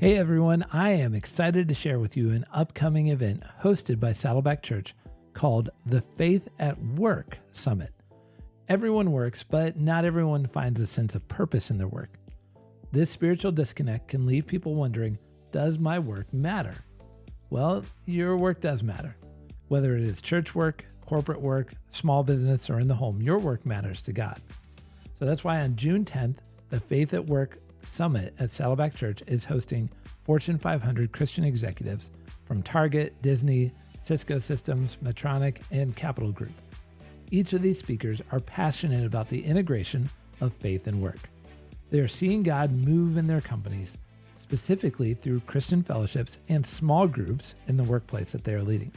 Hey everyone, I am excited to share with you an upcoming event hosted by Saddleback Church called the Faith at Work Summit. Everyone works, but not everyone finds a sense of purpose in their work. This spiritual disconnect can leave people wondering, does my work matter? Well, your work does matter. Whether it is church work, corporate work, small business, or in the home, your work matters to God. So that's why on June 10th, the Faith at Work Summit at Saddleback Church is hosting Fortune 500 Christian executives from Target, Disney, Cisco Systems, Metronic, and Capital Group. Each of these speakers are passionate about the integration of faith and work. They are seeing God move in their companies, specifically through Christian fellowships and small groups in the workplace that they are leading.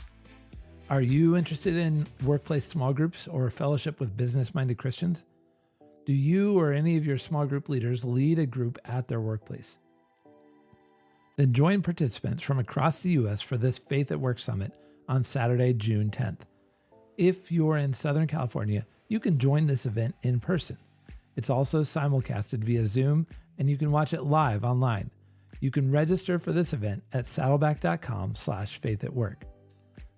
Are you interested in workplace small groups or fellowship with business-minded Christians? Do you or any of your small group leaders lead a group at their workplace? Then join participants from across the U.S. for this Faith at Work Summit on Saturday, June 10th. If you're in Southern California, you can join this event in person. It's also simulcasted via Zoom, and you can watch it live online. You can register for this event at saddleback.com/faithatwork.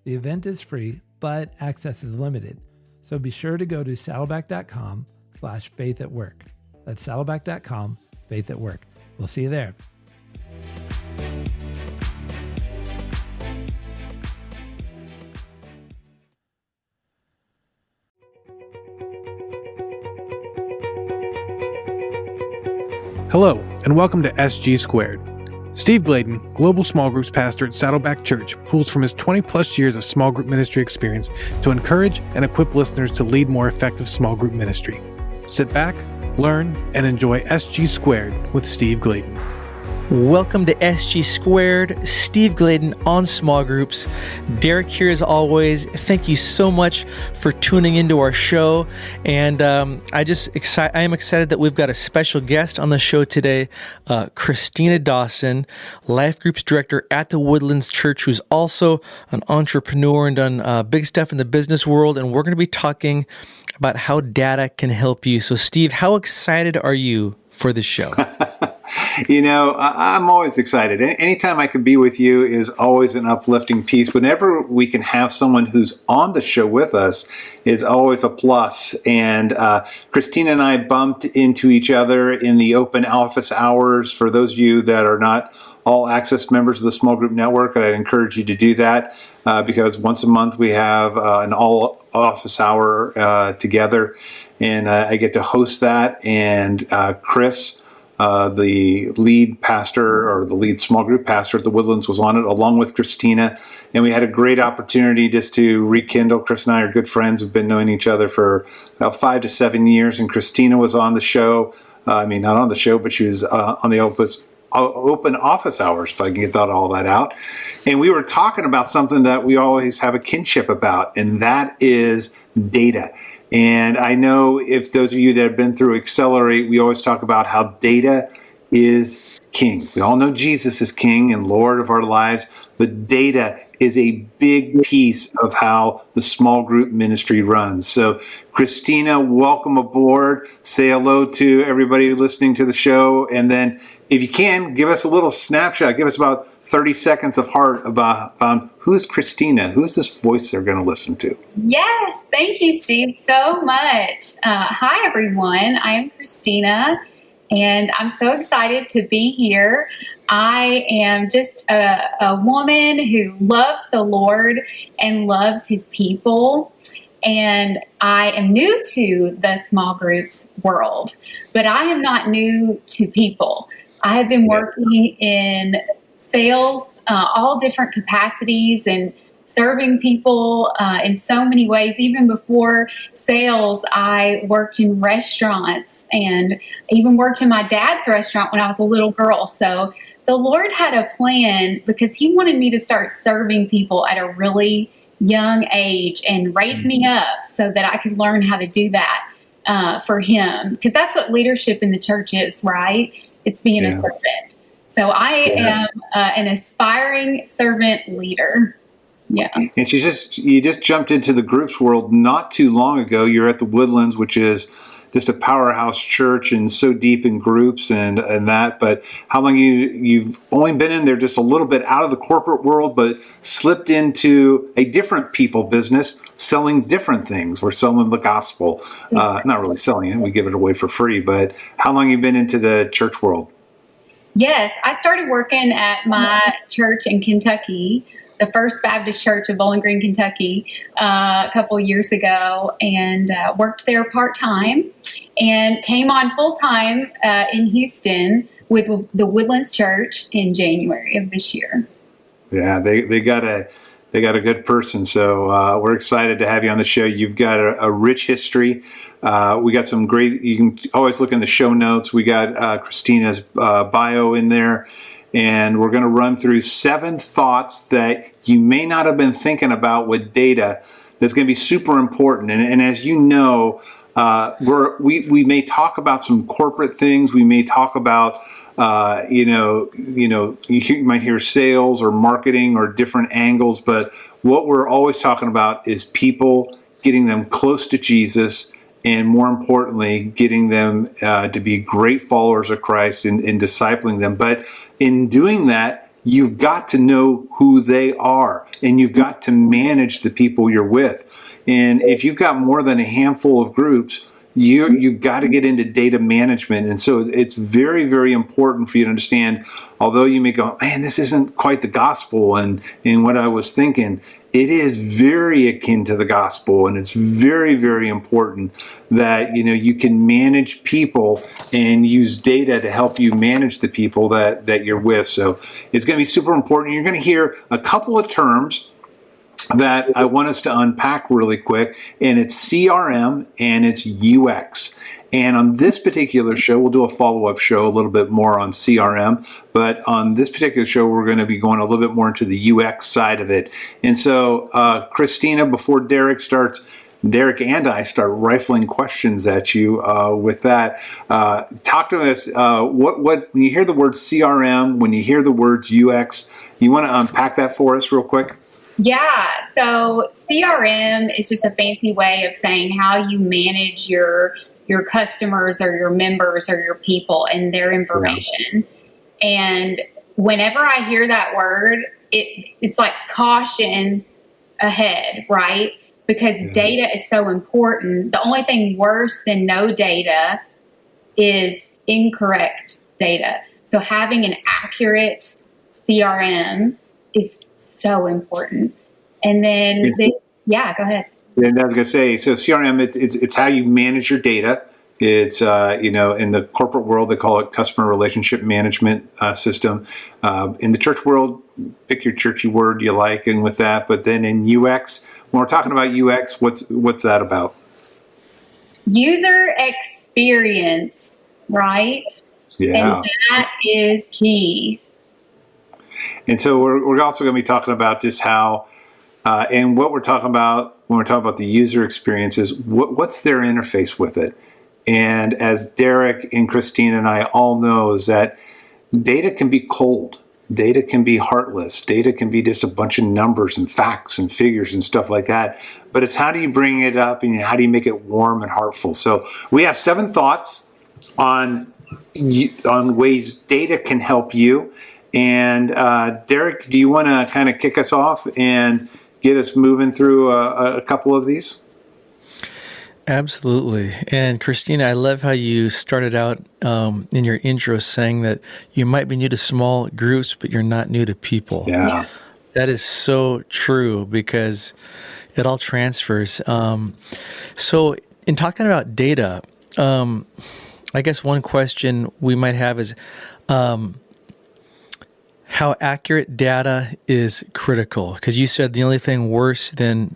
The event is free, but access is limited. So be sure to go to saddleback.com/faithatwork. That's saddleback.com/faithatwork. We'll see you there. Hello, and welcome to SG Squared. Steve Gladen, Global Small Groups Pastor at Saddleback Church, pulls from his 20-plus years of small group ministry experience to encourage and equip listeners to lead more effective small group ministry. Sit back, learn, and enjoy SG Squared with Steve Gladen. Welcome to SG Squared, Steve Gladen on small groups. Derek here as always. Thank you so much for tuning into our show. And I am excited that we've got a special guest on the show today, Christina Dawson, Life Groups Director at the Woodlands Church, who's also an entrepreneur and done big stuff in the business world. And we're going to be talking about how data can help you. So Steve, how excited are you for this show? You know, I'm always excited. Anytime I can be with you is always an uplifting piece. Whenever we can have someone who's on the show with us is always a plus. And Christina and I bumped into each other in the open office hours. For those of you that are not all access members of the Small Group Network, I'd encourage you to do that because once a month we have an all office hour together. And I get to host that. And Chris, the lead pastor or the lead small group pastor at the Woodlands, was on it along with Christina. And we had a great opportunity just to rekindle. Chris and I are good friends. We've been knowing each other for about 5 to 7 years. And Christina was on the show. Not on the show, but she was on the open office hours, if I can get all that out. And we were talking about something that we always have a kinship about, and that is data. And I know if those of you that have been through Accelerate, we always talk about how data is king. We all know Jesus is king and Lord of our lives, but data is a big piece of how the small group ministry runs. So Christina, welcome aboard. Say hello to everybody listening to the show. And then if you can, give us a little snapshot. Give us about 30 seconds of heart about who is Christina? Who is this voice they're going to listen to? Yes, thank you, Steve, so much. Hi, everyone. I am Christina, and I'm so excited to be here. I am just a woman who loves the Lord and loves His people. And I am new to the small groups world, but I am not new to people. I have been working in sales, all different capacities, and serving people in so many ways. Even before sales, I worked in restaurants and even worked in my dad's restaurant when I was a little girl. So the Lord had a plan because He wanted me to start serving people at a really young age and raise me up so that I could learn how to do that for Him. Because that's what leadership in the church is, right? It's being a servant. So I am an aspiring servant leader. Yeah. And you just jumped into the groups world not too long ago. You're at the Woodlands, which is just a powerhouse church and so deep in groups and that. But how long you've only been in there just a little bit out of the corporate world, but slipped into a different people business, selling different things. We're selling the gospel, not really selling it. We give it away for free. But how long have you been into the church world? Yes, I started working at my church in Kentucky, the First Baptist Church of Bowling Green, Kentucky, a couple of years ago, and worked there part-time, and came on full-time in Houston with the Woodlands Church in January of this year. Yeah, they got a good person, so we're excited to have you on the show. You've got a rich history. We got some great, you can always look in the show notes. We got Christina's bio in there, and we're going to run through 7 thoughts that you may not have been thinking about with data that's going to be super important. And as you know, we may talk about some corporate things. We may talk about, you might hear sales or marketing or different angles, but what we're always talking about is people, getting them close to Jesus, and more importantly, getting them to be great followers of Christ and discipling them. But in doing that, you've got to know who they are, and you've got to manage the people you're with. And if you've got more than a handful of groups, you've got to get into data management. And so it's very, very important for you to understand, although you may go, man, this isn't quite the gospel and what I was thinking. It is very akin to the gospel, and it's very, very important that you can manage people and use data to help you manage the people that you're with. So it's going to be super important. You're going to hear a couple of terms that I want us to unpack really quick, and it's CRM and it's UX. And on this particular show, we'll do a follow-up show a little bit more on CRM, but on this particular show, we're going to be going a little bit more into the UX side of it. And so, Christina, before Derek and I start rifling questions at you with that, talk to us, what when you hear the word CRM, when you hear the words UX, you want to unpack that for us real quick? Yeah, so CRM is just a fancy way of saying how you manage your customers or your members or your people and their information. Yeah. And whenever I hear that word, it's like caution ahead, right? Because data is so important. The only thing worse than no data is incorrect data. So having an accurate CRM is so important. And then, go ahead. And I was going to say, so CRM, it's how you manage your data. It's, in the corporate world, they call it customer relationship management system. In the church world, pick your churchy word you like and with that. But then in UX, when we're talking about UX, what's that about? User experience, right? Yeah. And that is key. And so we're also going to be talking about just how, and what we're talking about when we're talking about the user experience is what's their interface with it. And as Derek and Christina and I all know, is that data can be cold. Data can be heartless. Data can be just a bunch of numbers and facts and figures and stuff like that. But it's how do you bring it up and how do you make it warm and heartful? So we have 7 thoughts on ways data can help you. And Derek, do you want to kind of kick us off and get us moving through a couple of these? Absolutely. And Christina, I love how you started out in your intro saying that you might be new to small groups, but you're not new to people. Yeah. That is so true because it all transfers. So in talking about data, I guess one question we might have is how accurate data is critical. Because you said the only thing worse than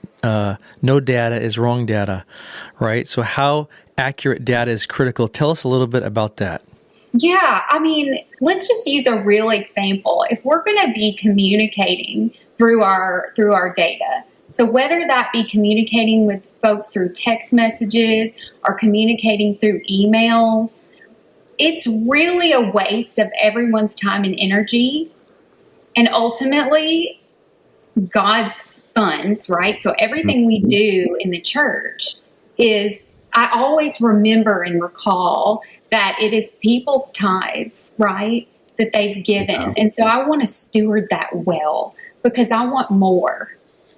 no data is wrong data, right? So how accurate data is critical. Tell us a little bit about that. Yeah, I mean, let's just use a real example. If we're going to be communicating through our data, so whether that be communicating with folks through text messages or communicating through emails, it's really a waste of everyone's time and energy. And ultimately, God's funds, right? So everything we do in the church is I always remember and recall that it is people's tithes, right, that they've given. And so I want to steward that well because I want more.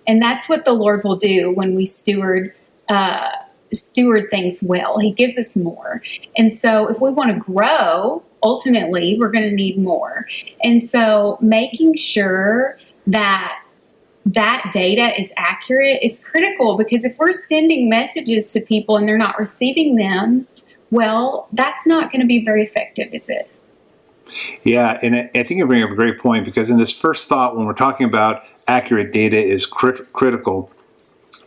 And that's what the Lord will do when we steward things well. He gives us more. And so if we want to grow, ultimately, we're going to need more. And so making sure that data is accurate is critical, because if we're sending messages to people and they're not receiving them, well, that's not going to be very effective, is it? Yeah, and I think you bring up a great point, because in this first thought, when we're talking about accurate data is critical,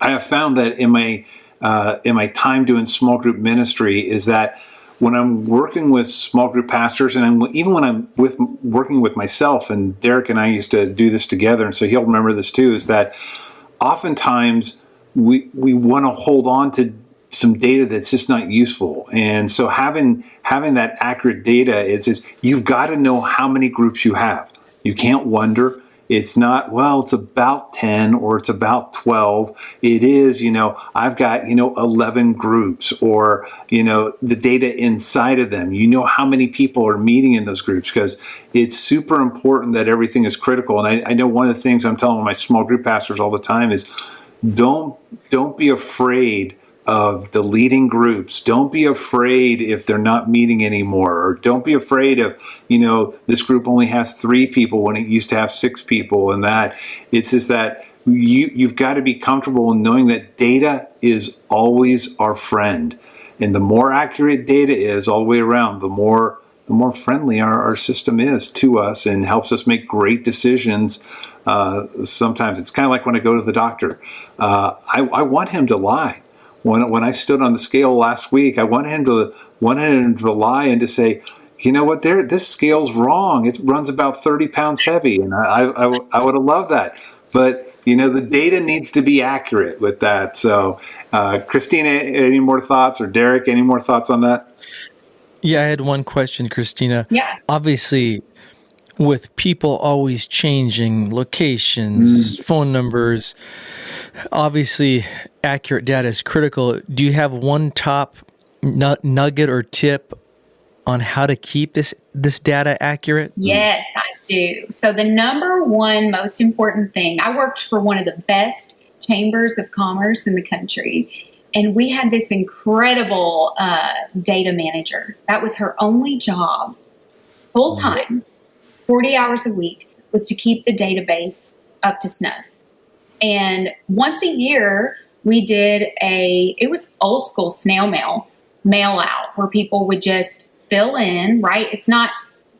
I have found that in my time doing small group ministry is that when I'm working with small group pastors, and even when I'm working with myself, and Derek and I used to do this together, and so he'll remember this too, is that oftentimes we want to hold on to some data that's just not useful. And so having that accurate data is you've got to know how many groups you have. You can't wonder. It's not, well, it's about 10 or it's about 12. It is, I've got, 11 groups, or, the data inside of them. You know how many people are meeting in those groups, because it's super important that everything is critical. And I know one of the things I'm telling my small group pastors all the time is don't be afraid of deleting groups. Don't be afraid if they're not meeting anymore, or don't be afraid if, this group only has 3 people when it used to have 6 people, and that it's just that you've got to be comfortable in knowing that data is always our friend. And the more accurate data is all the way around, the more friendly our system is to us and helps us make great decisions. Sometimes it's kind of like when I go to the doctor. I want him to lie. When I stood on the scale last week, I wanted him to lie and to say, you know what, this scale's wrong. It runs about 30 pounds heavy, and I would have loved that. But the data needs to be accurate with that. So, Christina, any more thoughts, or Derek, any more thoughts on that? Yeah, I had one question, Christina. Yeah. Obviously, with people always changing locations, phone numbers, obviously accurate data is critical. Do you have one top nugget or tip on how to keep this data accurate? Yes, I do. So the number one most important thing, I worked for one of the best chambers of commerce in the country, and we had this incredible data manager. That was her only job, full time, 40 hours a week, was to keep the database up to snuff. And once a year, we did it was old school snail mail out, where people would just fill in, right? It's not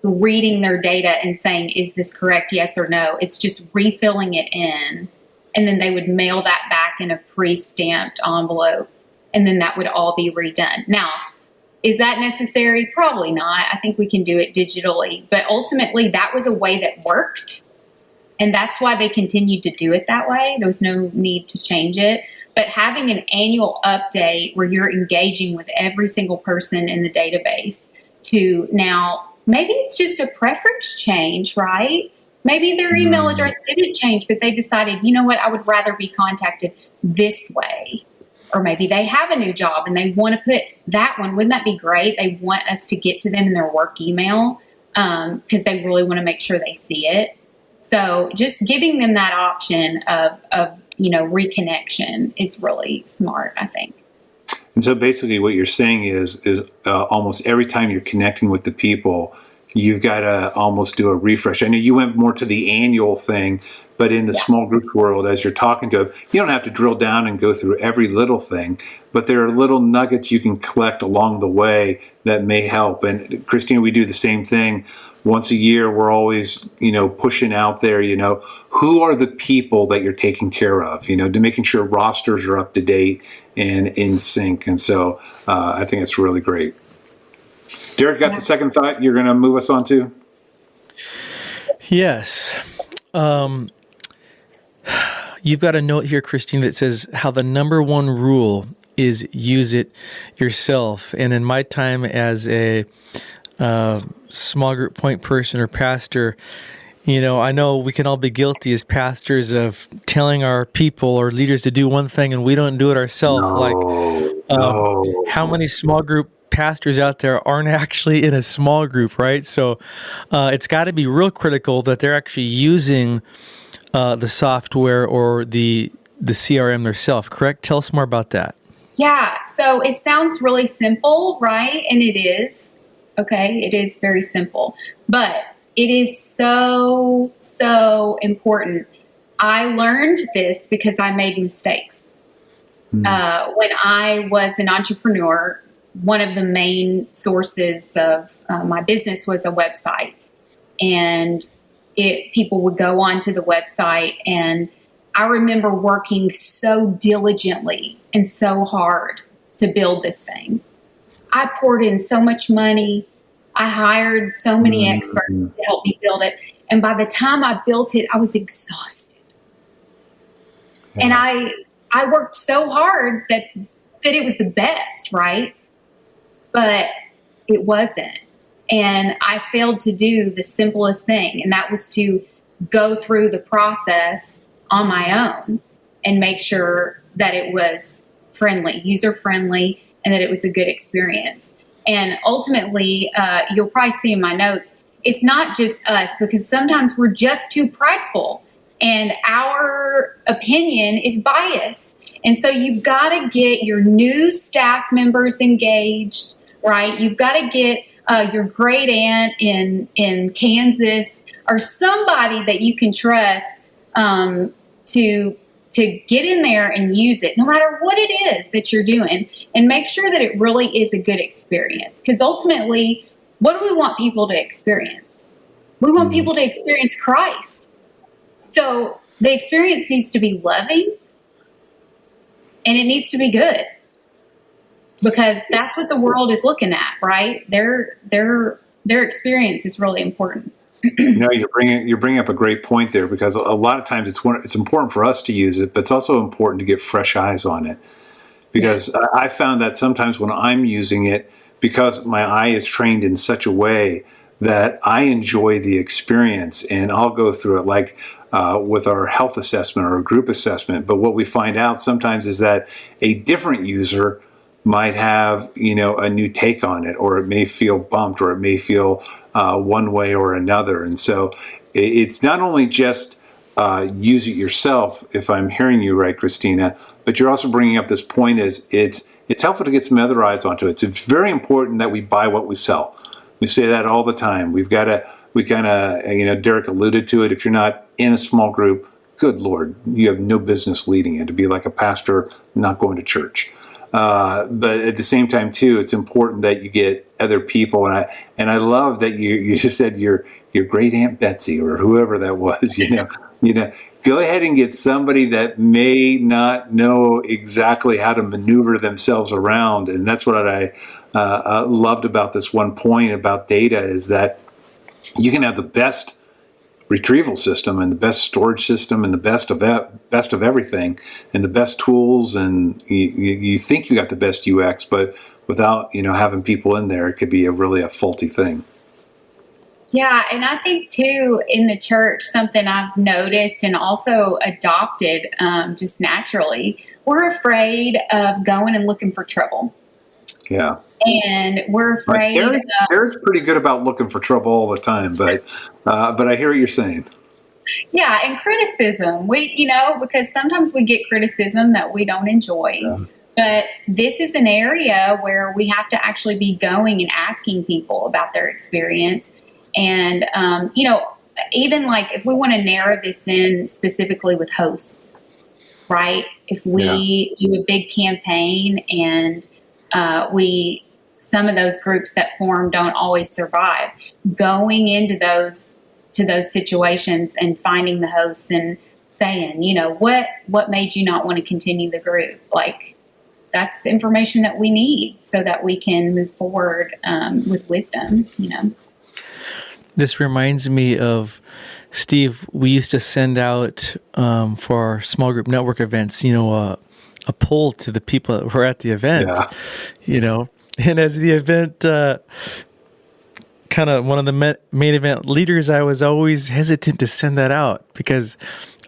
reading their data and saying, is this correct? Yes or no. It's just refilling it in. And then they would mail that back in a pre-stamped envelope. And then that would all be redone. Now, is that necessary? Probably not. I think we can do it digitally. But ultimately, that was a way that worked. And that's why they continued to do it that way. There was no need to change it. But having an annual update where you're engaging with every single person in the database to now, maybe it's just a preference change, right? Maybe their email address didn't change, but they decided, you know what, I would rather be contacted this way. Or maybe they have a new job and they want to put that one. Wouldn't that be great? They want us to get to them in their work email because they really want to make sure they see it. So just giving them that option of reconnection is really smart, I think. And so basically what you're saying is almost every time you're connecting with the people, you've got to almost do a refresh. I know you went more to the annual thing, but in the small group world, as you're talking to them, you don't have to drill down and go through every little thing, but there are little nuggets you can collect along the way that may help. And Christina, we do the same thing. Once a year, we're always, pushing out there, who are the people that you're taking care of, to making sure rosters are up to date and in sync. And so I think it's really great. Derek, got the second thought you're going to move us on to? Yes. You've got a note here, Christine, that says how the number one rule is use it yourself. And in my time as a small group point person or pastor, I know we can all be guilty as pastors of telling our people or leaders to do one thing and we don't do it ourselves. How many small group pastors out there aren't actually in a small group, right? So it's got to be real critical that they're actually using the software or the CRM themselves, correct? Tell us more about that. Yeah, so it sounds really simple, right? And it is. Okay, it is very simple. But it is so, so important. I learned this because I made mistakes. When I was an entrepreneur, one of the main sources of my business was a website. And people would go onto the website, and I remember working so diligently and so hard to build this thing. I poured in so much money. I hired so many experts to help me build it. And by the time I built it, I was exhausted. Yeah. And I worked so hard that it was the best, right? But it wasn't. And I failed to do the simplest thing, and that was to go through the process on my own and make sure that it was friendly, user-friendly, and that it was a good experience. And ultimately, you'll probably see in my notes, it's not just us, because sometimes we're just too prideful and our opinion is biased. And so you've got to get your new staff members engaged, right? You've got to get your great aunt in Kansas or somebody that you can trust to get in there and use it, no matter what it is that you're doing, and make sure that it really is a good experience. Because ultimately, what do we want people to experience? We want people to experience Christ. So the experience needs to be loving, and it needs to be good, because that's what the world is looking at, right? Their experience is really important. You're bringing up a great point there, because a lot of times it's important for us to use it, but it's also important to get fresh eyes on it. Because I found that sometimes when I'm using it, because my eye is trained in such a way that I enjoy the experience, and I'll go through it like with our health assessment or group assessment. But what we find out sometimes is that a different user might have, a new take on it, or it may feel bumped, or it may feel one way or another. And so it's not only just use it yourself, if I'm hearing you right, Christina, but you're also bringing up this point is it's helpful to get some other eyes onto it. It's very important that we buy what we sell. We say that all the time. We kind of, Derek alluded to it. If you're not in a small group, good Lord, you have no business leading it. To be like a pastor not going to church. But at the same time, too, it's important that you get other people. And I love that you just said your great Aunt Betsy or whoever that was. Go ahead and get somebody that may not know exactly how to maneuver themselves around. And that's what I loved about this one point about data, is that you can have the best retrieval system and the best storage system and the best of everything and the best tools, and you think you got the best UX, but without having people in there, it could be really a faulty thing. Yeah, and I think too in the church, something I've noticed and also adopted just naturally, we're afraid of going and looking for trouble. Yeah. And we're afraid. Eric's pretty good about looking for trouble all the time, but I hear what you're saying. Yeah, and criticism. Because sometimes we get criticism that we don't enjoy. Yeah. But this is an area where we have to actually be going and asking people about their experience. And, even like if we want to narrow this in specifically with hosts, right? If we do a big campaign and some of those groups that form don't always survive, going into those situations and finding the hosts and saying, what made you not want to continue the group? Like, that's information that we need so that we can move forward with wisdom, This reminds me of, Steve, we used to send out for our small group network events, a poll to the people that were at the event, and as the event kind kind of one of the main event leaders, I was always hesitant to send that out because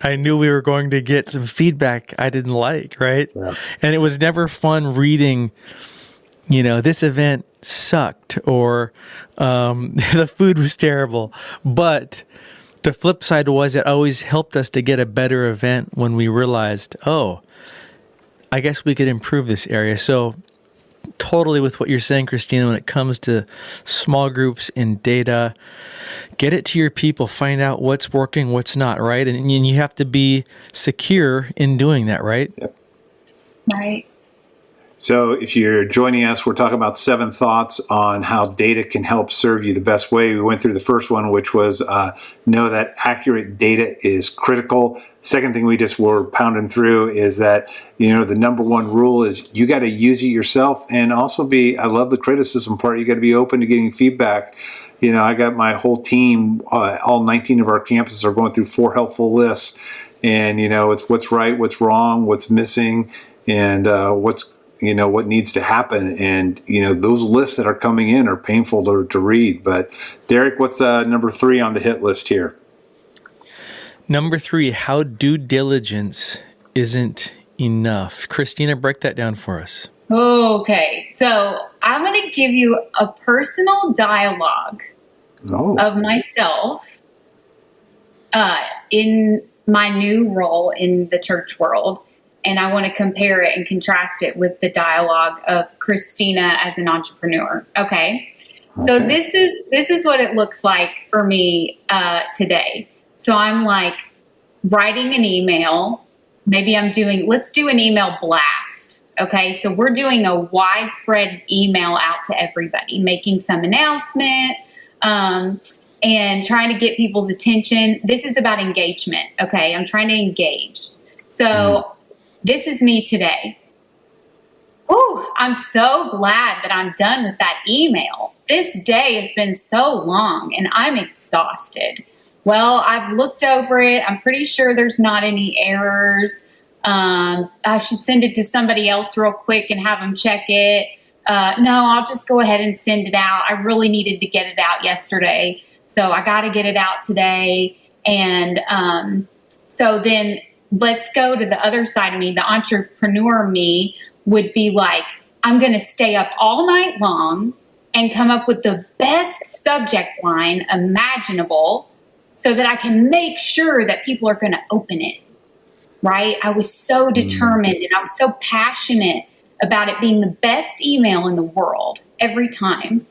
I knew we were going to get some feedback I didn't like, right? Yeah. And it was never fun reading, this event sucked or the food was terrible. But the flip side was it always helped us to get a better event when we realized, I guess we could improve this area. So totally with what you're saying, Christina, when it comes to small groups and data, get it to your people, find out what's working, what's not, right? And you have to be secure in doing that, right? Yep. Right. So if you're joining us, we're talking about 7 thoughts on how data can help serve you the best way. We went through the first one, which was know that accurate data is critical. Second thing we just were pounding through is that, the number one rule is you got to use it yourself and also I love the criticism part. You got to be open to getting feedback. I got my whole team, all 19 of our campuses are going through 4 helpful lists. And, it's what's right, what's wrong, what's missing, and what needs to happen. And, those lists that are coming in are painful to read. But Derek, what's number 3 on the hit list here? Number 3, how due diligence isn't enough. Christina, break that down for us. Okay. So I'm going to give you a personal dialogue of myself in my new role in the church world. And I want to compare it and contrast it with the dialogue of Christina as an entrepreneur. Okay. So this is what it looks like for me today. So I'm like writing an email. Maybe let's do an email blast. Okay. So we're doing a widespread email out to everybody, making some announcement, and trying to get people's attention. This is about engagement. Okay. I'm trying to engage. So this is me today. Oh, I'm so glad that I'm done with that email. This day has been so long and I'm exhausted. Well, I've looked over it. I'm pretty sure there's not any errors. I should send it to somebody else real quick and have them check it. No, I'll just go ahead and send it out. I really needed to get it out yesterday, so I got to get it out today. And so then let's go to the other side of me. The entrepreneur me would be like, I'm going to stay up all night long and come up with the best subject line imaginable so that I can make sure that people are going to open it, right? I was so determined and I was so passionate about it being the best email in the world every time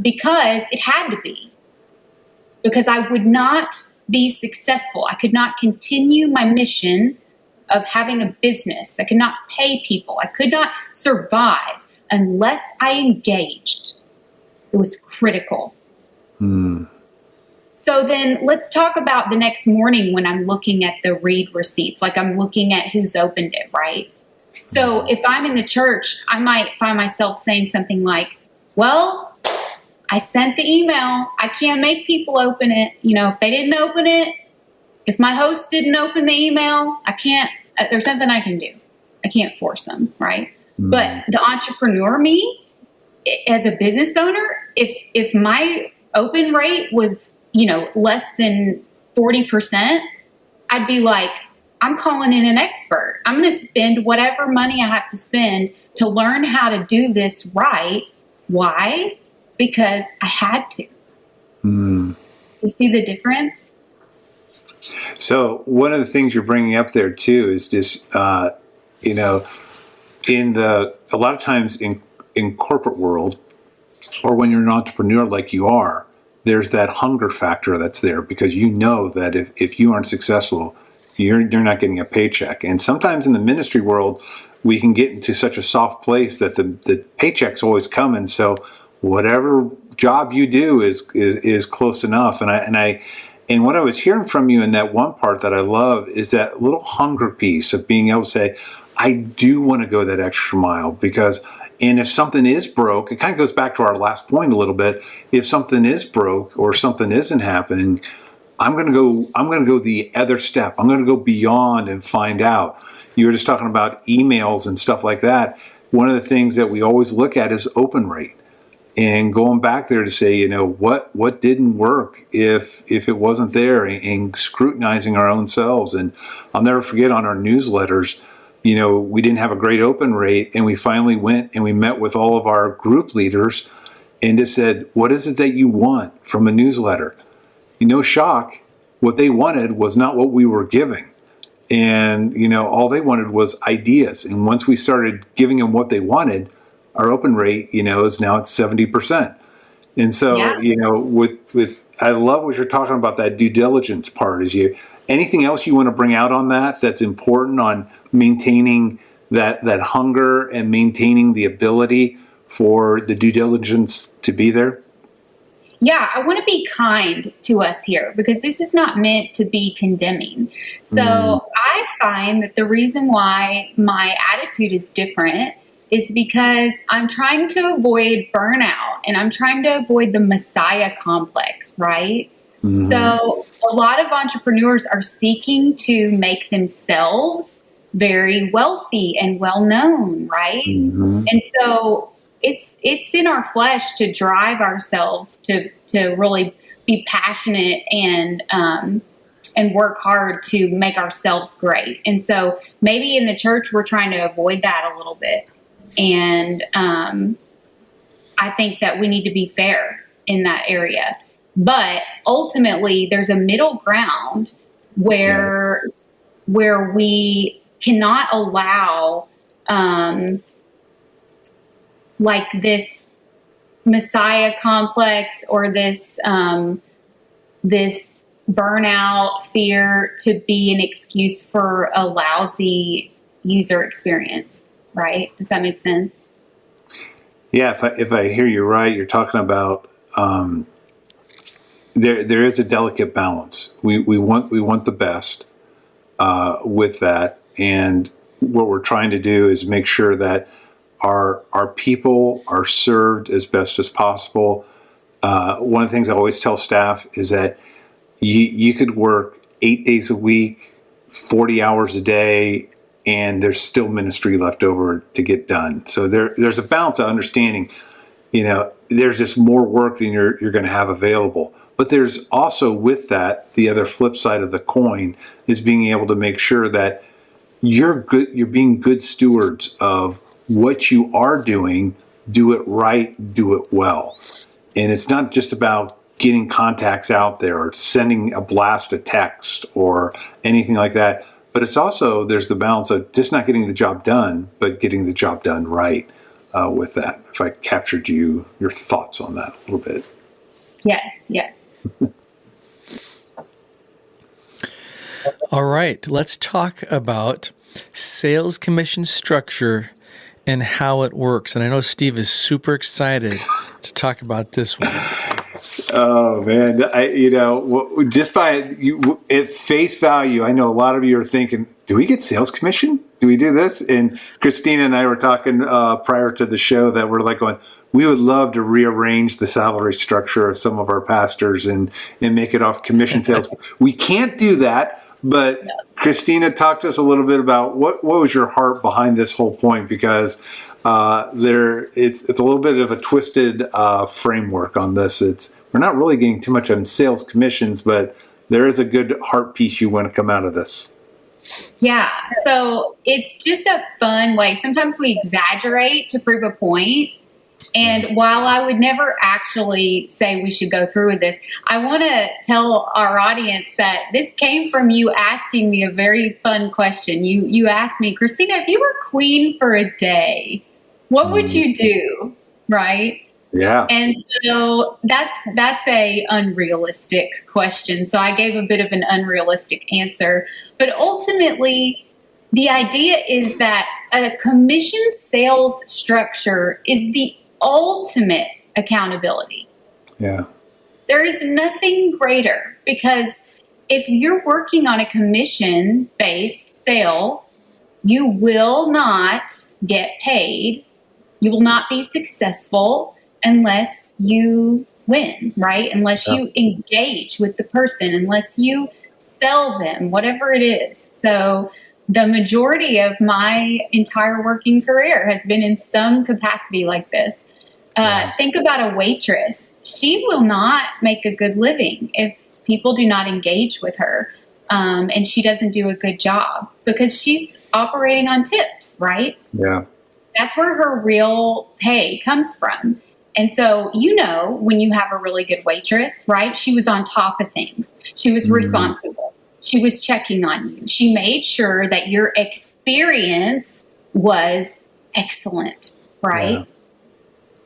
because it had to be. Because I would not be successful. I could not continue my mission of having a business. I could not pay people. I could not survive unless I engaged. It was critical. So then let's talk about the next morning when I'm looking at the read receipts, like I'm looking at who's opened it, right? So if I'm in the church, I might find myself saying something like, well, I sent the email. I can't make people open it. If they didn't open it, if my host didn't open the email, I can't, there's nothing I can do. I can't force them, right? But the entrepreneur me, as a business owner, if my open rate was, less than 40%, I'd be like, I'm calling in an expert. I'm going to spend whatever money I have to spend to learn how to do this right. Why? Because I had to. You see the difference? So one of the things you're bringing up there too is just, a lot of times in corporate world, or when you're an entrepreneur like you are, there's that hunger factor that's there because that if you aren't successful, you're not getting a paycheck. And sometimes in the ministry world, we can get into such a soft place that the paycheck's always coming. So whatever job you do is close enough. And what I was hearing from you in that one part that I love is that little hunger piece of being able to say, I do want to go that extra mile and if something is broke, it kind of goes back to our last point a little bit. If something is broke or something isn't happening, I'm going to go the other step. I'm going to go beyond and find out. You were just talking about emails and stuff like that. One of the things that we always look at is open rate. and going back there to say, you know, what didn't work if it wasn't there, and scrutinizing our own selves. And I'll never forget, on our newsletters, you know, we didn't have a great open rate, and we finally went and we met with all of our group leaders and just said, what is it that you want from a newsletter? No shock, what they wanted was not what we were giving. And, you know, all they wanted was ideas. And once we started giving them what they wanted, our open rate, you know, is now at 70%. And so, you know, with I love what you're talking about, that due diligence part. Anything else you want to bring out on that's important on maintaining that hunger and maintaining the ability for the due diligence to be there? Yeah, I want to be kind to us here, because this is not meant to be condemning. So I find that the reason why my attitude is different is because I'm trying to avoid burnout, and I'm trying to avoid the Messiah complex, right? Mm-hmm. So a lot of entrepreneurs are seeking to make themselves very wealthy and well-known, right? Mm-hmm. And so it's in our flesh to drive ourselves to really be passionate and work hard to make ourselves great. And so maybe in the church, we're trying to avoid that a little bit. And I think that we need to be fair in that area. But ultimately, there's a middle ground where we cannot allow like this Messiah complex or this this burnout fear to be an excuse for a lousy user experience, right? Does that make sense? Yeah, if I hear you right, you're talking about there is a delicate balance. We want the best with that, and what we're trying to do is make sure that our people are served as best as possible. One of the things I always tell staff is that you could work 8 days a week, 40 hours a day, and there's still ministry left over to get done. So there's a balance of understanding, you know, there's just more work than you're going to have available. But there's also, with that, the other flip side of the coin is being able to make sure that you're being good stewards of what you are doing, do it right, do it well. And it's not just about getting contacts out there or sending a blast of text or anything like that. But it's also, there's the balance of just not getting the job done, but getting the job done right with that. If I captured your thoughts on that a little bit. Yes. All right, let's talk about sales commission structure and how it works. And I know Steve is super excited to talk about this one. Oh man, just by at face value, I know a lot of you are thinking, do we get sales commission? Do we do this? And Christina and I were talking prior to the show that we're like going, we would love to rearrange the salary structure of some of our pastors and make it off commission sales. We can't do that. But Christina, talk to us a little bit about what was your heart behind this whole point, because it's a little bit of a twisted framework on this. We're not really getting too much on sales commissions, but there is a good heart piece you want to come out of this. Yeah, so it's just a fun way. Sometimes we exaggerate to prove a point. And while I would never actually say we should go through with this, I want to tell our audience that this came from you asking me a very fun question. You asked me, Christina, if you were queen for a day, what would you do? Right? Yeah. And so that's a unrealistic question. So I gave a bit of an unrealistic answer. But ultimately, the idea is that a commission sales structure is the ultimate accountability. Yeah. There is nothing greater, because if you're working on a commission-based sale, you will not get paid. You will not be successful unless you win, right? Unless you engage with the person, unless you sell them, whatever it is. So the majority of my entire working career has been in some capacity like this. Think about a waitress. She will not make a good living if people do not engage with her, and she doesn't do a good job because she's operating on tips, right? Yeah. That's where her real pay comes from. And so, when you have a really good waitress, right? She was on top of things. She was responsible. She was checking on you. She made sure that your experience was excellent, right? Yeah.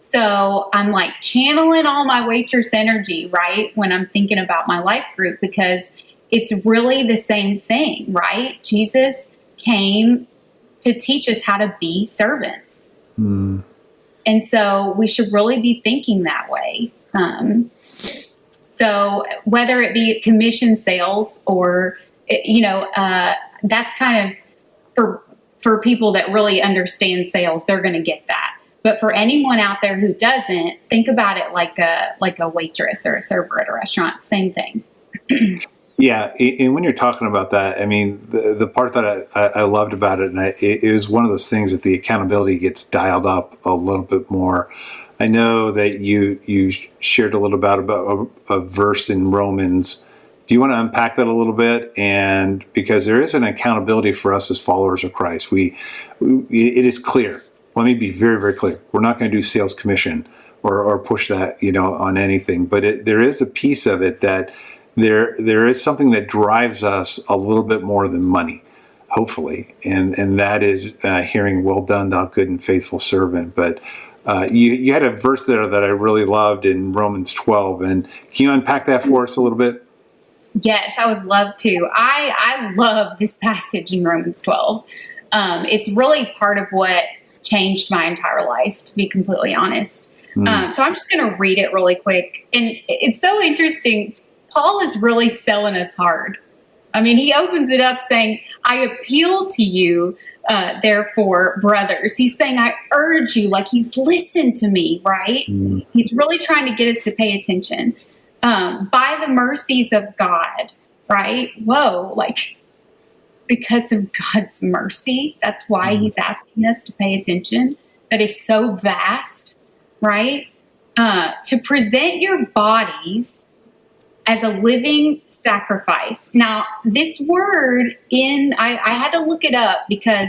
So I'm like channeling all my waitress energy, right? When I'm thinking about my life group, because it's really the same thing, right? Jesus came to teach us how to be servants. And so we should really be thinking that way. So whether it be commission sales or, that's kind of for people that really understand sales, they're going to get that. But for anyone out there who doesn't, think about it like a waitress or a server at a restaurant. Same thing. Yeah, and when you're talking about that, I mean, the part that I loved about it, and it is one of those things that the accountability gets dialed up a little bit more. I know that you shared a little bit about a verse in Romans. Do you want to unpack that a little bit? And because there is an accountability for us as followers of Christ, it is clear. Let me be very, very clear. We're not going to do sales commission or push that, on anything. But there is a piece of it that there is something that drives us a little bit more than money, hopefully, and that is hearing, "Well done, thou good and faithful servant." But you had a verse there that I really loved in Romans 12, and can you unpack that for us a little bit? Yes, I would love to. I love this passage in Romans 12. It's really part of what changed my entire life, to be completely honest. So I'm just going to read it really quick. And it's so interesting. Paul is really selling us hard. I mean, he opens it up saying, "I appeal to you, therefore, brothers." He's saying, "I urge you," like he's listened to me, right? He's really trying to get us to pay attention. By the mercies of God, right? Whoa, like because of God's mercy, that's why he's asking us to pay attention. That is so vast, right? To present your bodies as a living sacrifice. Now, this word I had to look it up because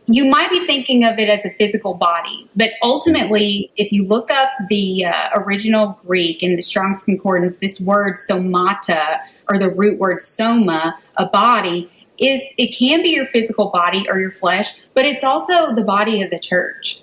you might be thinking of it as a physical body, but ultimately, if you look up the original Greek in the Strong's Concordance, this word somata, or the root word soma, a body, it can be your physical body or your flesh, but it's also the body of the church.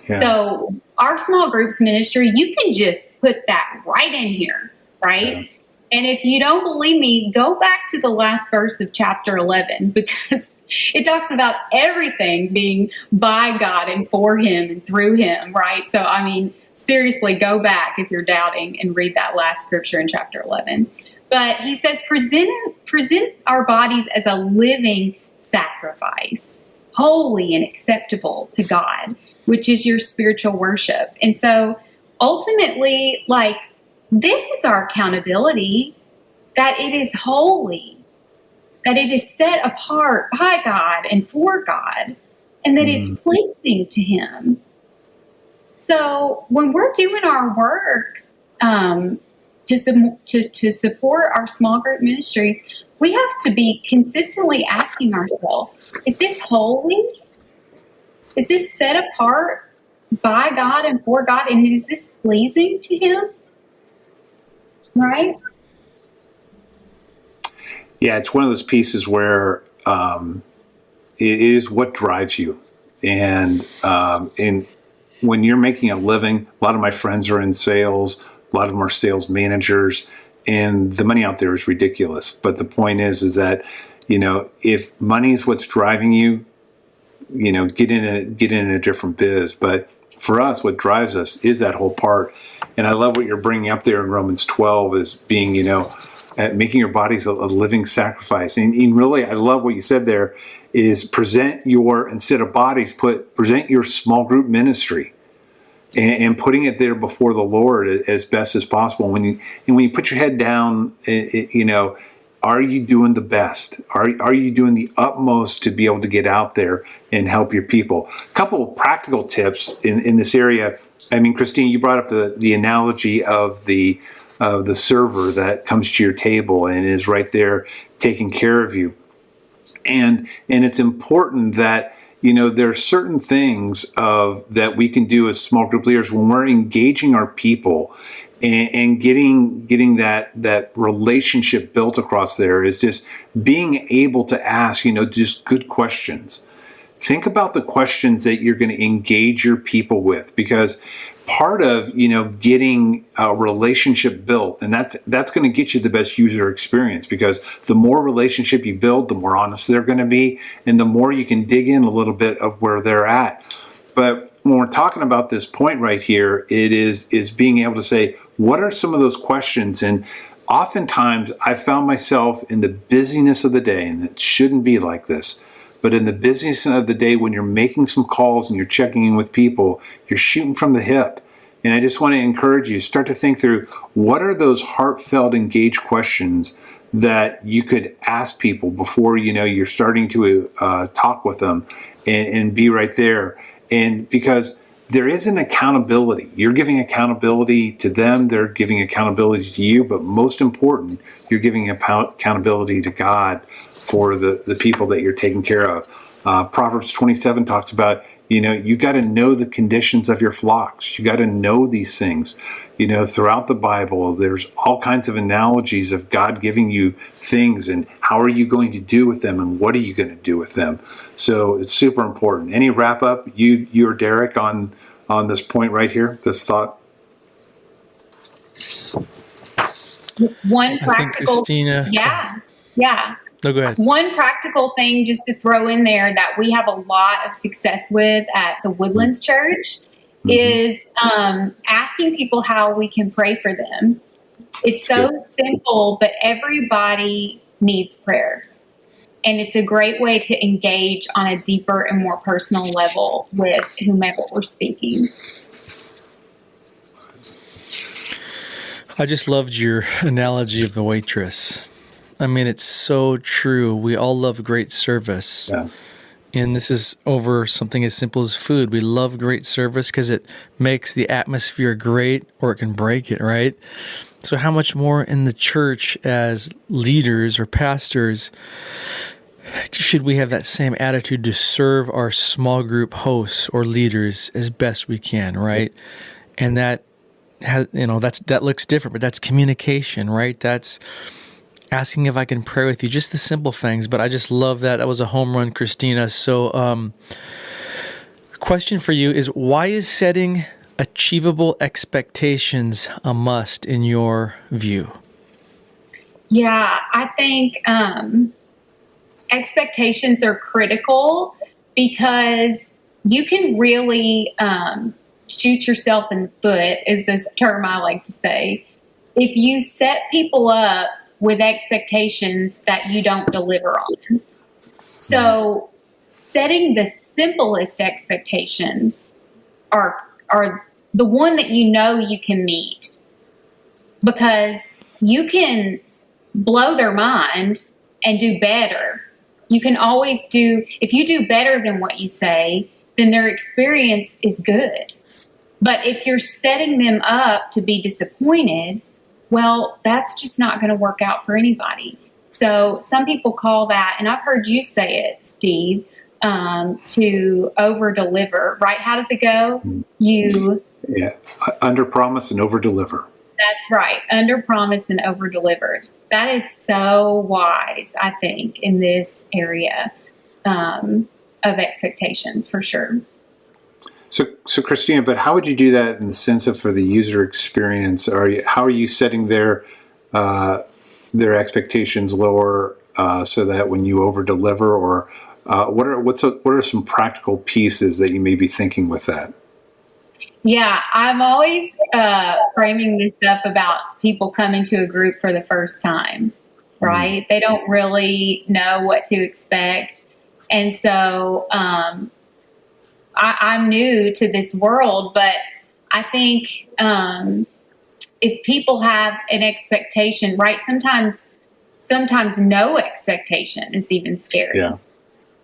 Yeah. So our small groups ministry, you can just put that right in here, right? Yeah. And if you don't believe me, go back to the last verse of chapter 11, because it talks about everything being by God and for him and through him, right? So, I mean, seriously, go back if you're doubting and read that last scripture in chapter 11. But he says, present our bodies as a living sacrifice, holy and acceptable to God, which is your spiritual worship. And so ultimately, like, this is our accountability, that it is holy, that it is set apart by God and for God, and that it's pleasing to him. So when we're doing our work to support our small group ministries, we have to be consistently asking ourselves, is this holy? Is this set apart by God and for God? And is this pleasing to him? Right? Yeah, it's one of those pieces where it is what drives you. And when you're making a living, a lot of my friends are in sales, a lot of them are sales managers, and the money out there is ridiculous. But the point is that, if money is what's driving you, get in a different biz. But for us, what drives us is that whole part. And I love what you're bringing up there in Romans 12 as being, making your bodies a living sacrifice. And really, I love what you said there is present instead of bodies, present your small group ministry and putting it there before the Lord as best as possible. When you put your head down, are you doing the best? Are you doing the utmost to be able to get out there and help your people? A couple of practical tips in this area. I mean, Christine, you brought up the analogy of the server that comes to your table and is right there taking care of you. And it's important that, there are certain things that we can do as small group leaders when we're engaging our people and getting that relationship built across there, is just being able to ask, just good questions. Think about the questions that you're going to engage your people with, because part of, getting a relationship built, and that's going to get you the best user experience, because the more relationship you build, the more honest they're going to be, and the more you can dig in a little bit of where they're at. But when we're talking about this point right here, it is being able to say, what are some of those questions? And oftentimes I found myself in the busyness of the day, and it shouldn't be like this, but in the busyness of the day, when you're making some calls and you're checking in with people, you're shooting from the hip. And I just want to encourage you, start to think through, what are those heartfelt, engaged questions that you could ask people before, you're starting to talk with them, and be right there. And because there is an accountability, you're giving accountability to them, they're giving accountability to you, but most important, you're giving accountability to God for the people that you're taking care of. Proverbs 27 talks about, you got to know the conditions of your flocks. You got to know these things. Throughout the Bible, there's all kinds of analogies of God giving you things, and how are you going to do with them, and what are you going to do with them? So it's super important. Any wrap up, you or Derek, on this point right here, this thought? One practical, I think Christina. Yeah. No, go ahead. One practical thing just to throw in there that we have a lot of success with at the Woodlands Church is asking people how we can pray for them. It's so simple, but everybody needs prayer. And it's a great way to engage on a deeper and more personal level with whomever we're speaking. I just loved your analogy of the waitress. I mean, it's so true. We all love great service. Yeah. And this is over something as simple as food. We love great service because it makes the atmosphere great, or it can break it, right? So how much more in the church as leaders or pastors should we have that same attitude to serve our small group hosts or leaders as best we can, right? And that has, that looks different, but that's communication, right? That's asking if I can pray with you, just the simple things. But I just love that. That was a home run, Christina. So question for you is, why is setting achievable expectations a must in your view? Yeah, I think expectations are critical, because you can really shoot yourself in the foot, is this term I like to say, if you set people up with expectations that you don't deliver on. So setting the simplest expectations are the one that you can meet, because you can blow their mind and do better. You can always if you do better than what you say, then their experience is good. But if you're setting them up to be disappointed, well, that's just not going to work out for anybody. So some people call that, and I've heard you say it, Steve, to over-deliver, right? How does it go? Under-promise and over-deliver. That's right. Under-promise and over-deliver. That is so wise, I think, in this area of expectations, for sure. So Christina, but how would you do that in the sense of for the user experience? How are you setting their expectations lower so that when you over deliver, or what are some practical pieces that you may be thinking with that? Yeah, I'm always framing this up about people coming to a group for the first time, right? They don't really know what to expect, and so I'm new to this world, but I think if people have an expectation, right? Sometimes sometimes no expectation is even scary. Yeah.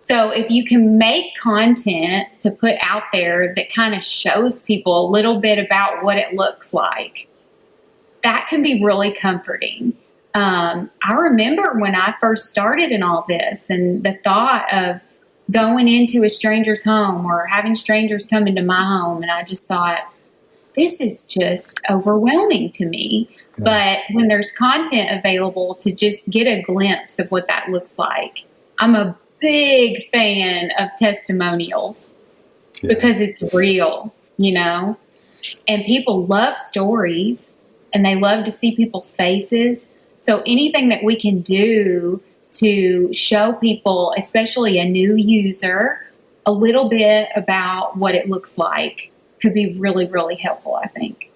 So if you can make content to put out there that kind of shows people a little bit about what it looks like, that can be really comforting. I remember when I first started in all this, and the thought of going into a stranger's home or having strangers come into my home, and I just thought, this is just overwhelming to me. Yeah. But when there's content available to just get a glimpse of what that looks like, I'm a big fan of testimonials because it's real, and people love stories and they love to see people's faces. So anything that we can do to show people, especially a new user, a little bit about what it looks like could be really, really helpful, I think.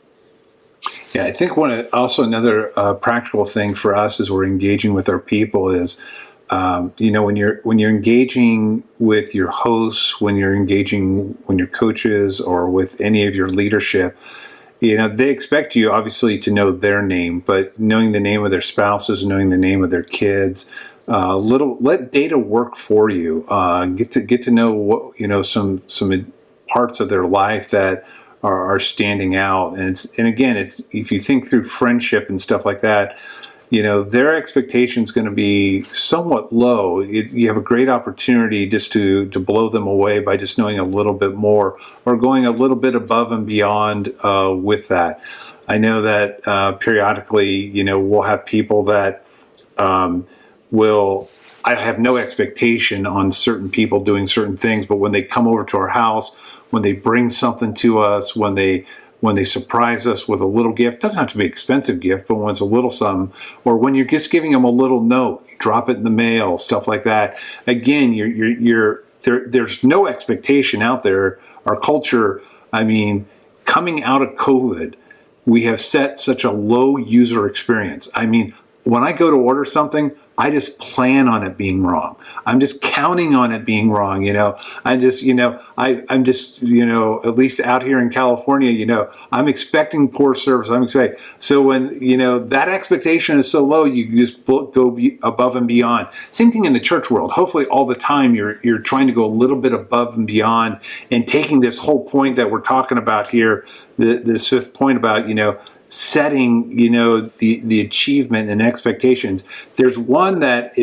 Yeah, I think another practical thing for us as we're engaging with our people is, when you're engaging with your hosts, when your coaches or with any of your leadership, they expect you obviously to know their name, but knowing the name of their spouses, knowing the name of their kids, let data work for you. Get to know what some parts of their life that are standing out. And again, if you think through friendship and stuff like that, their expectation is going to be somewhat low. You have a great opportunity just to blow them away by just knowing a little bit more or going a little bit above and beyond with that. I know that periodically, we'll have people that I have no expectation on certain people doing certain things, but when they come over to our house, when they bring something to us, when they surprise us with a little gift, doesn't have to be an expensive gift, but when it's a little something, or when you're just giving them a little note, you drop it in the mail, stuff like that. Again, there's no expectation out there. Our culture, coming out of COVID, we have set such a low user experience. When I go to order something, I just plan on it being wrong. I'm just counting on it being wrong. I'm just at least out here in California, I'm expecting poor service. So when, that expectation is so low, you just go above and beyond. Same thing in the church world. Hopefully all the time you're trying to go a little bit above and beyond and taking this whole point that we're talking about here, this fifth point about, setting, the achievement and expectations. There's one that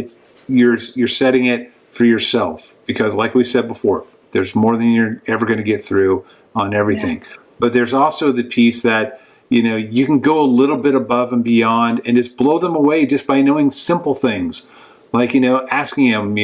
you're setting it for yourself, because like we said before, there's more than you're ever going to get through on everything. Yeah. But there's also the piece that, you can go a little bit above and beyond and just blow them away just by knowing simple things, like, asking them,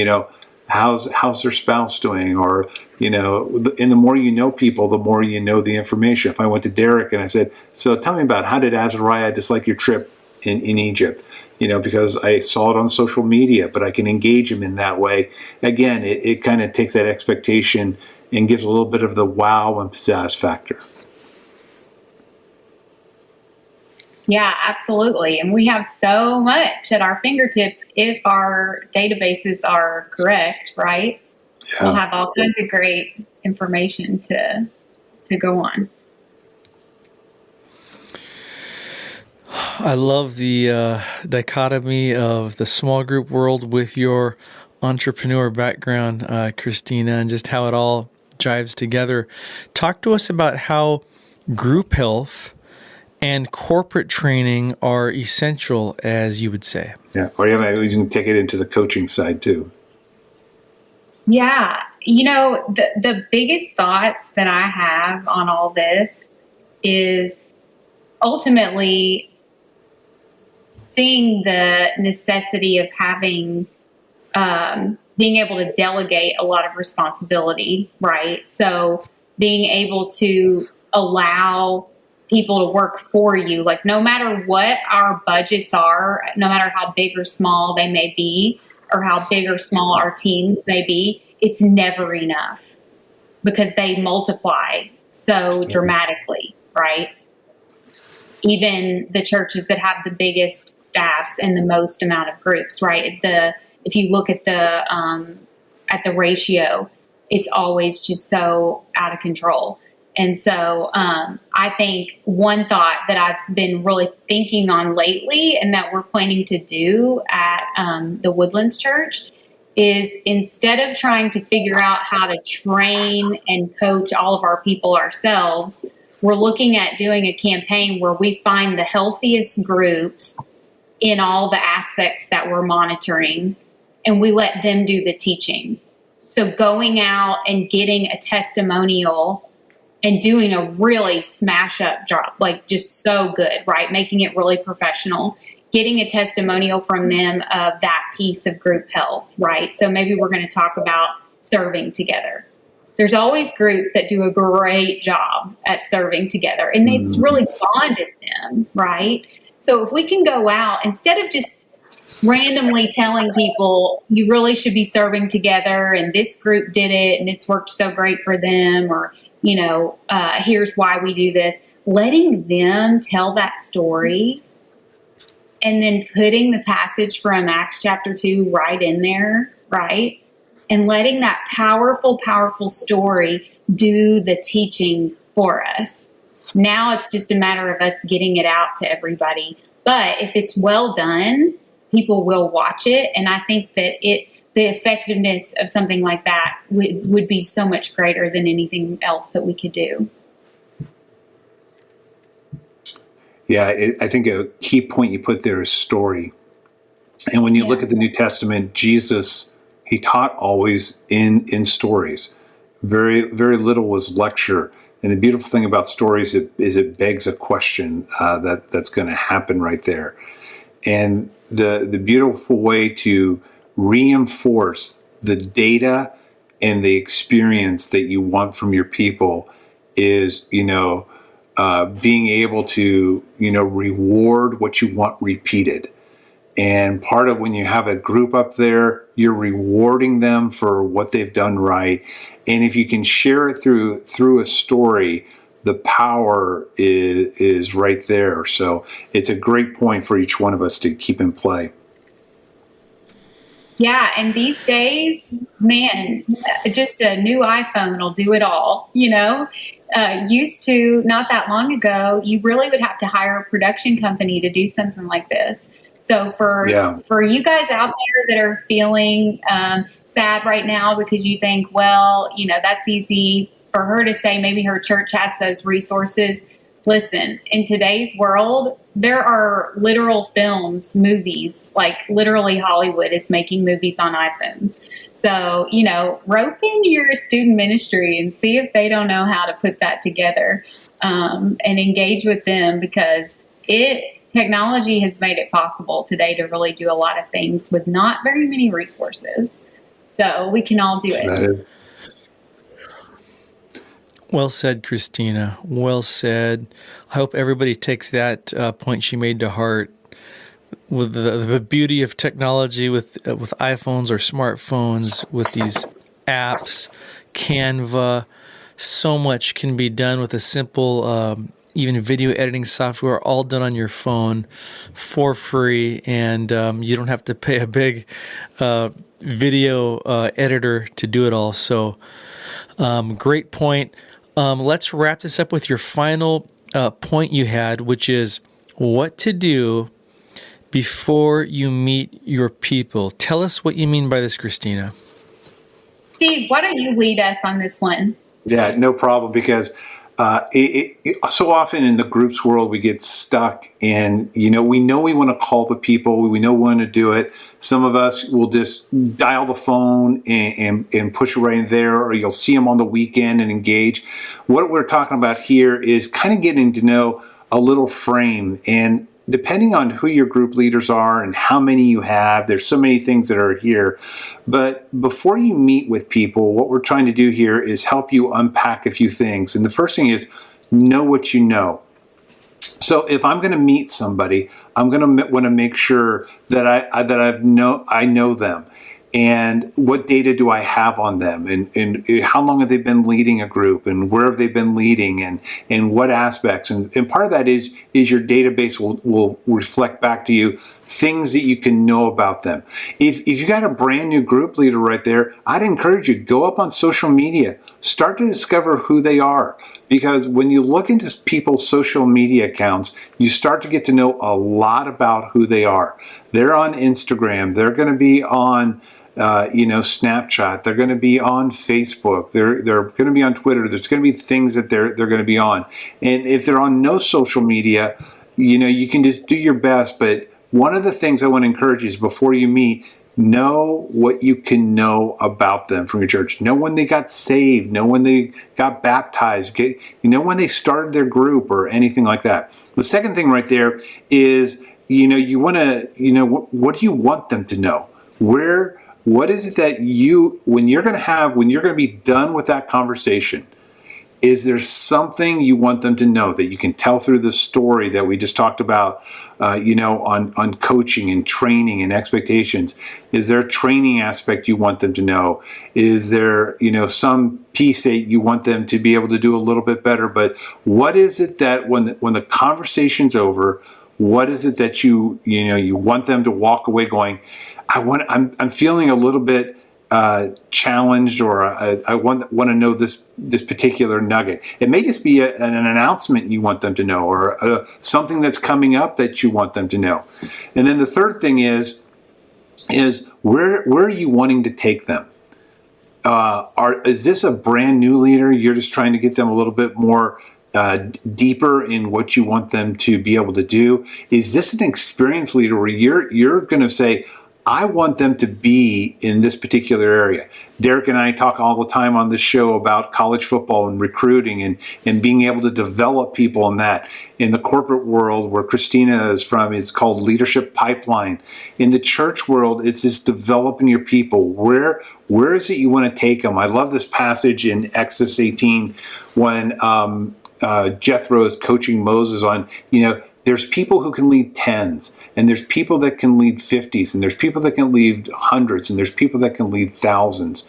how's their spouse doing? Or, and the more you know people, the more you know the information. If I went to Derek and I said, so tell me about, how did Azariah dislike your trip in Egypt? Because I saw it on social media, but I can engage him in that way. Again, it kind of takes that expectation and gives a little bit of the wow and pizzazz factor. Yeah, absolutely. And we have so much at our fingertips if our databases are correct, right? Yeah. We'll have all kinds of great information to go on. I love the dichotomy of the small group world with your entrepreneur background, Christina, and just how it all jives together. Talk to us about how group health and corporate training are essential, as you would say. Yeah, or you can take it into the coaching side too. Yeah, the biggest thoughts that I have on all this is ultimately seeing the necessity of having, being able to delegate a lot of responsibility, right? So being able to allow people to work for you, like no matter what our budgets are, no matter how big or small they may be, or how big or small our teams may be, it's never enough because they multiply so dramatically, right? Even the churches that have the biggest staffs and the most amount of groups, right? If you look at the ratio, it's always just so out of control. And so I think one thought that I've been really thinking on lately and that we're planning to do at the Woodlands Church is, instead of trying to figure out how to train and coach all of our people ourselves, we're looking at doing a campaign where we find the healthiest groups in all the aspects that we're monitoring, and we let them do the teaching. So going out and getting a testimonial and doing a really smash up job, like just so good, right? Making it really professional, getting a testimonial from them of that piece of group health, right? So maybe we're going to talk about serving together. There's always groups that do a great job at serving together, and it's really bonded them, right? So if we can go out, instead of just randomly telling people you really should be serving together and this group did it and it's worked so great for them, or, here's why we do this, letting them tell that story and then putting the passage from Acts chapter 2 right in there, right? And letting that powerful, powerful story do the teaching for us. Now it's just a matter of us getting it out to everybody. But if it's well done, people will watch it. And I think that the effectiveness of something like that would be so much greater than anything else that we could do. Yeah, I think a key point you put there is story. And when you look at the New Testament, Jesus, he taught always in stories. Very, very little was lecture. And the beautiful thing about stories is it begs a question that's going to happen right there. And the beautiful way to reinforce the data and the experience that you want from your people is, being able to, reward what you want repeated. And part of when you have a group up there, you're rewarding them for what they've done right. And if you can share it through a story, the power is right there. So it's a great point for each one of us to keep in play. Yeah, and these days, man, just a new iPhone will do it all, Used to, not that long ago, you really would have to hire a production company to do something like this. So for you guys out there that are feeling sad right now because you think, well, that's easy for her to say, maybe her church has those resources. Listen, in today's world, there are literal movies, like literally Hollywood is making movies on iPhones. So, rope in your student ministry and see if they don't know how to put that together, and engage with them, because technology has made it possible today to really do a lot of things with not very many resources. So we can all do it. Well said, Christina. Well said. I hope everybody takes that point she made to heart. With the beauty of technology, with iPhones or smartphones, with these apps, Canva, so much can be done with a simple, even video editing software, all done on your phone for free, and you don't have to pay a big video editor to do it all. So, great point. Let's wrap this up with your final point you had, which is what to do before you meet your people. Tell us what you mean by this, Christina. Steve, why don't you lead us on this one? Yeah, no problem, because so often in the groups world, we get stuck and, we know we want to call the people. We know we want to do it. Some of us will just dial the phone and push it right in there, or you'll see them on the weekend and engage. What we're talking about here is kind of getting to know a little frame, and depending on who your group leaders are and how many you have, there's so many things that are here. But before you meet with people, what we're trying to do here is help you unpack a few things. And the first thing is know what you know. So if I'm going to meet somebody, I'm going to want to make sure that I know them. And what data do I have on them? And how long have they been leading a group? And where have they been leading? And what aspects? And part of that is your database will reflect back to you things that you can know about them. If you got a brand new group leader right there, I'd encourage you, go up on social media, start to discover who they are. Because when you look into people's social media accounts, you start to get to know a lot about who they are. They're on Instagram. They're going to be on Snapchat. They're going to be on Facebook. They're going to be on Twitter. There's going to be things that they're going to be on. And if they're on no social media, you can just do your best. But one of the things I want to encourage you is before you meet, know what you can know about them from your church. Know when they got saved. Know when they got baptized. When they started their group or anything like that. The second thing right there is, you want to, what do you want them to know? What is it that when you're going to be done with that conversation, is there something you want them to know that you can tell through the story that we just talked about, on coaching and training and expectations? Is there a training aspect you want them to know? Is there, some piece that you want them to be able to do a little bit better? But what is it that when the conversation's over, what is it that you want them to walk away going, I'm feeling a little bit challenged, or I want to know this particular nugget. It may just be an announcement you want them to know, or something that's coming up that you want them to know. And then the third thing is where are you wanting to take them? Is this a brand new leader? You're just trying to get them a little bit more deeper in what you want them to be able to do? Is this an experienced leader where you're going to say, I want them to be in this particular area? Derek and I talk all the time on this show about college football and recruiting and being able to develop people in that. In the corporate world, where Christina is from, it's called Leadership Pipeline. In the church world, it's this developing your people. Where is it you want to take them? I love this passage in Exodus 18 when Jethro is coaching Moses on, there's people who can lead tens, and there's people that can lead 50s, and there's people that can lead hundreds, and there's people that can lead thousands.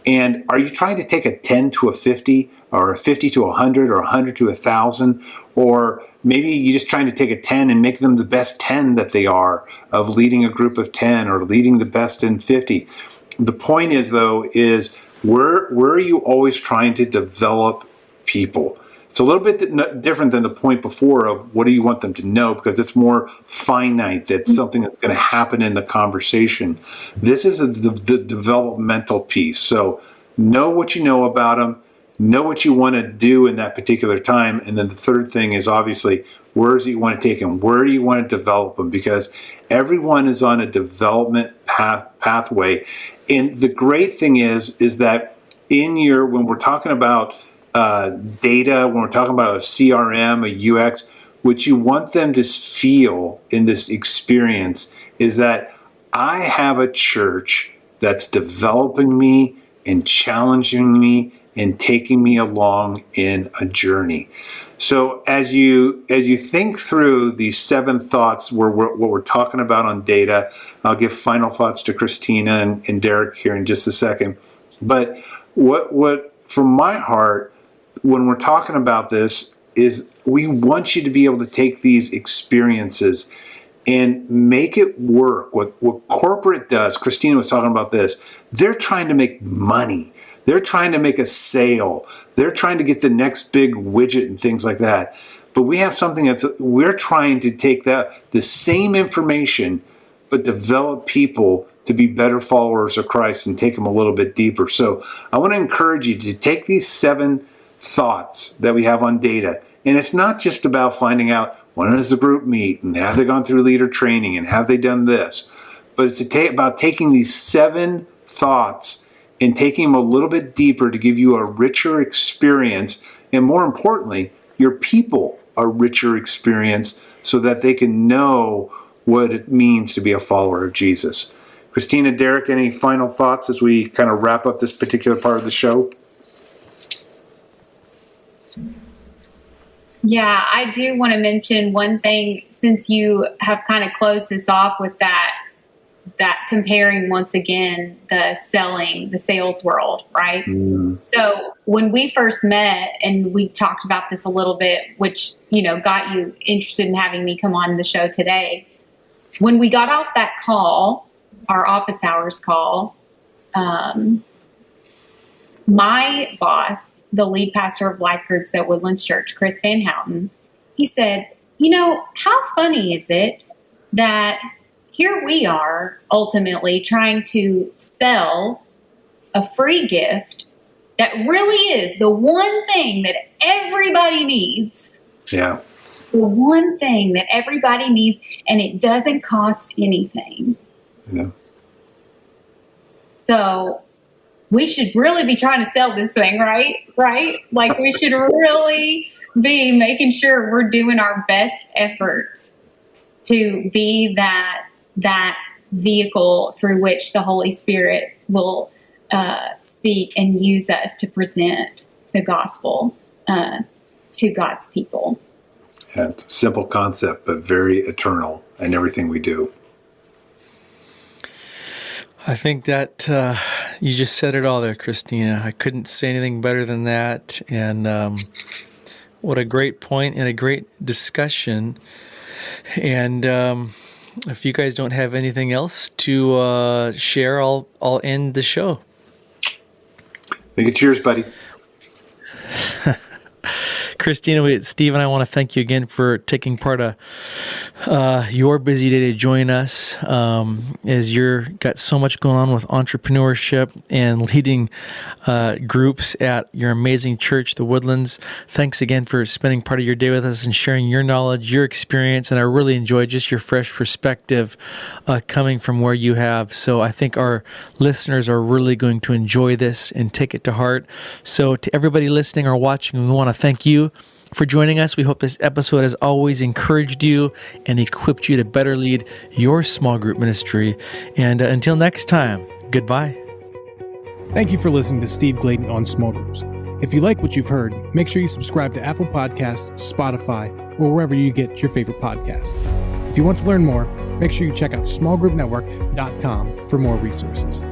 And are you trying to take a 10 to a 50, or a 50 to 100, or 100 to 1,000? Or maybe you're just trying to take a 10 and make them the best 10 that they are, of leading a group of 10 or leading the best in 50. The point is, though, where are you always trying to develop people? It's a little bit different than the point before of what do you want them to know, because it's more finite. That's something that's going to happen in the conversation. This is the developmental piece. So know what you know about them, know what you want to do in that particular time. And then the third thing is obviously, where is it you want to take them? Where do you want to develop them? Because everyone is on a development pathway. And the great thing is that when we're talking about data, when we're talking about a CRM, a UX, what you want them to feel in this experience is that I have a church that's developing me and challenging me and taking me along in a journey. So as you think through these 7 thoughts, what we're talking about on data, I'll give final thoughts to Christina and Derek here in just a second. But what from my heart, when we're talking about this, is we want you to be able to take these experiences and make it work. What corporate does, Christina was talking about this, they're trying to make money. They're trying to make a sale. They're trying to get the next big widget and things like that. But we have something we're trying to take the same information, but develop people to be better followers of Christ and take them a little bit deeper. So I want to encourage you to take these 7 thoughts that we have on data. And it's not just about finding out when does the group meet and have they gone through leader training and have they done this, but it's about taking these 7 thoughts and taking them a little bit deeper to give you a richer experience, and more importantly, your people a richer experience so that they can know what it means to be a follower of Jesus. Christina, Derek, any final thoughts as we kind of wrap up this particular part of the show? Yeah, I do want to mention one thing, since you have kind of closed this off with that comparing once again the sales world, right? So when we first met and we talked about this a little bit, which, got you interested in having me come on the show today, when we got off that call, our office hours call, my boss, the lead pastor of life groups at Woodlands Church, Chris Van Houten, he said, how funny is it that here we are ultimately trying to sell a free gift that really is the one thing that everybody needs. Yeah. The one thing that everybody needs, and it doesn't cost anything. Yeah. So we should really be trying to sell this thing, right? Right? Like we should really be making sure we're doing our best efforts to be that vehicle through which the Holy Spirit will speak and use us to present the gospel to God's people. Yeah, it's a simple concept, but very eternal in everything we do. I think that you just said it all there, Christina. I couldn't say anything better than that. And what a great point and a great discussion. And if you guys don't have anything else to share, I'll end the show. Make it cheers, buddy. Christina, Steve and I want to thank you again for taking part of your busy day to join us as you're got so much going on with entrepreneurship and leading groups at your amazing church, the Woodlands. Thanks again for spending part of your day with us and sharing your knowledge, your experience, and I really enjoyed just your fresh perspective coming from where you have. So I think our listeners are really going to enjoy this and take it to heart. So to everybody listening or watching, we want to thank you for joining us. We hope this episode has always encouraged you and equipped you to better lead your small group ministry. And until next time, goodbye. Thank you for listening to Steve Gladen on Small Groups. If you like what you've heard, make sure you subscribe to Apple Podcasts, Spotify, or wherever you get your favorite podcasts. If you want to learn more, make sure you check out smallgroupnetwork.com for more resources.